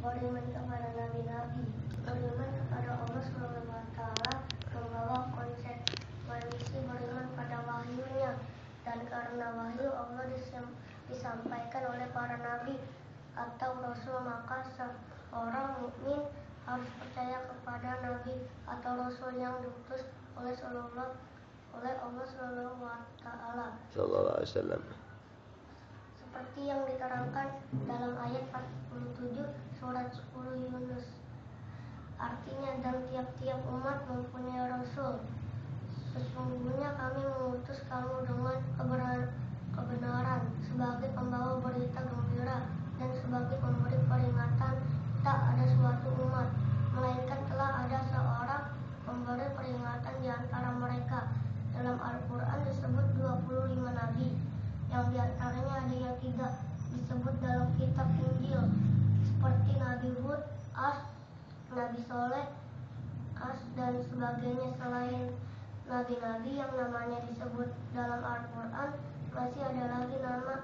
beriman kepada nabi-nabi, beriman kepada Allah Subhanahu wa Ta'ala, membawa konsekuensi beriman pada wahyunya, dan karena wahyu Allah disampaikan oleh para nabi atau rasul, maka seorang mukmin harus percaya kepada nabi atau rasul yang diutus oleh Allah Subhanahu wa Ta'ala, sallallahu alaihi wasallam, seperti yang diterangkan dalam ayat 47 surat 10 Yunus. Artinya, dan tiap-tiap umat mempunyai rasul. Sesungguhnya kami mengutus kamu dengan kebenaran sebagai pembawa berita gembira dan sebagai pemberi peringatan. Tak ada suatu umat melainkan telah ada seorang pemberi peringatan di antara mereka. Dalam Al-Quran disebut 25 nabi, yang diantaranya ada yang tidak disebut dalam kitab Injil, seperti Nabi Hud, Nabi Soleh, dan sebagainya. Selain nabi-nabi yang namanya disebut dalam Al-Quran, masih ada lagi nama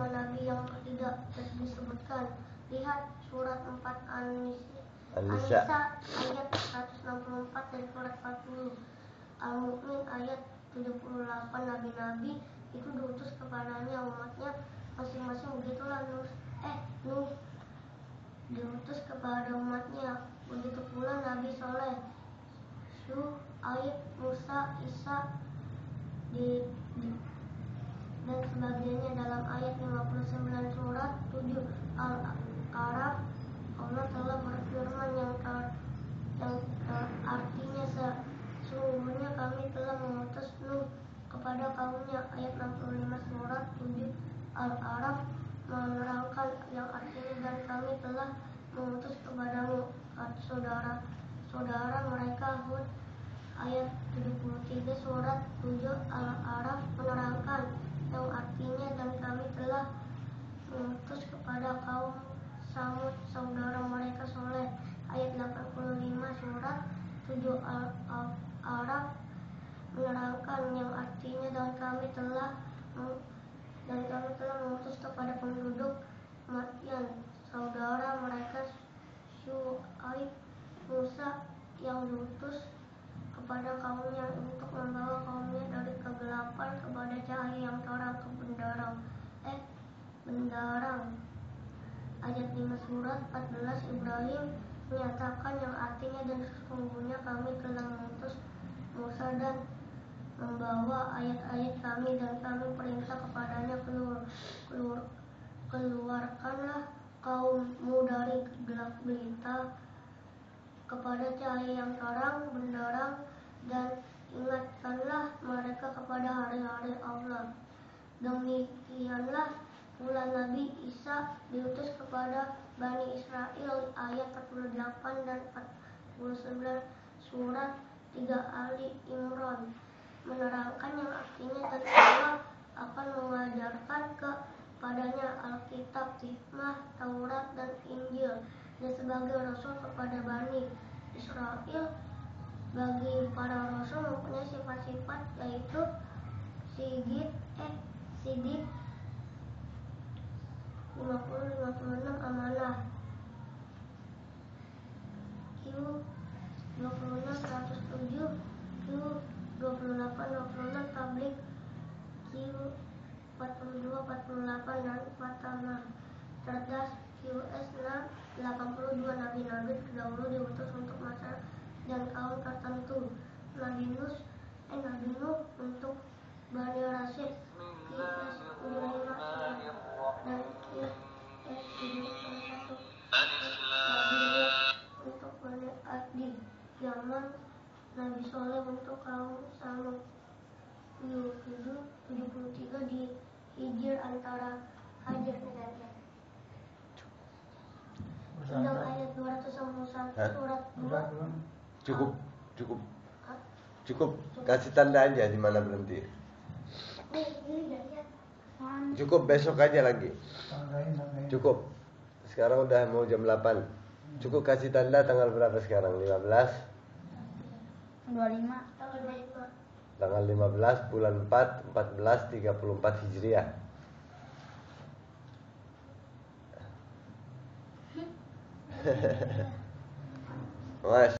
nabi yang tidak disebutkan. Lihat surat 4 An-Nisa ayat 164 dan surat 40 Al-Mu'min ayat 78. Nabi-nabi itu diutus kepadanya umatnya masing-masing. Begitulah Nuh diutus kepada umatnya. Begitu pula Nabi Soleh, Syuaib, Musa, Isa dan sebagainya. Dalam ayat 59 surat 7 Al-A'raf, Allah telah berfirman yang artinya sesungguhnya kami telah mengutus Nuh kepada kaumnya. Ayat 65 surat 7 Al-A'raf menerangkan yang artinya dan kami telah mengutus kepadamu saudara mereka Hud. Ayat 73 surat 7 Al-A'raf menerangkan yang artinya dan kami telah mengutus kepada kaum Samud saudara mereka Soleh. Ayat 85 surat 7 Al-A'raf menerangkan yang artinya dan kami telah mengutus kepada penduduk Madyan saudara mereka Syuaib, Musa yang diutus kepada kaumnya untuk membawa kaumnya dari kegelapan kepada cahaya yang terang ke bendarang. Ayat 5 surat 14 Ibrahim menyatakan yang artinya dan sesungguhnya kami telah mengutus Musa dan membawa ayat-ayat kami dan kami perintah kepadanya keluarkanlah kaummu dari gelap gelita kepada cahaya yang terang benderang, dan ingatkanlah mereka kepada hari-hari Allah. Demikianlah pula Nabi Isa diutus kepada Bani Israel. Ayat 48 dan 49 surat 3 Ali Imran menerangkan yang artinya dan Allah akan mengajarkan kepadanya Alkitab, Hikmah, Taurat, dan Injil, dan sebagai rasul kepada Bani Israel. Bagi para rasul mempunyai sifat-sifat, yaitu Sidik 50-56 amanah, Q 26-107, Q 28-26 tablik, Q 42-48 dan Fatamah cerdas, QS 82 nabi-nabi terdahulu diutus untuk masa dan kaum tertentu. Nabi Nuh untuk Bani Rasyid, QS 75 dan QS 71 Nabi Nuh untuk Bani Adi Yaman, Nabi Soleh untuk kaum Samud, 73 di Hijr antara Hajar dan dalam ayat 291 surat 2. Cukup kasih tanda aja di mana berhenti. Cukup, besok aja lagi. Cukup. Sekarang udah mau jam 8. Cukup kasih tanda tanggal berapa sekarang? 15. 25. Tanggal 15 bulan 4 1434 Hijriah. Mas.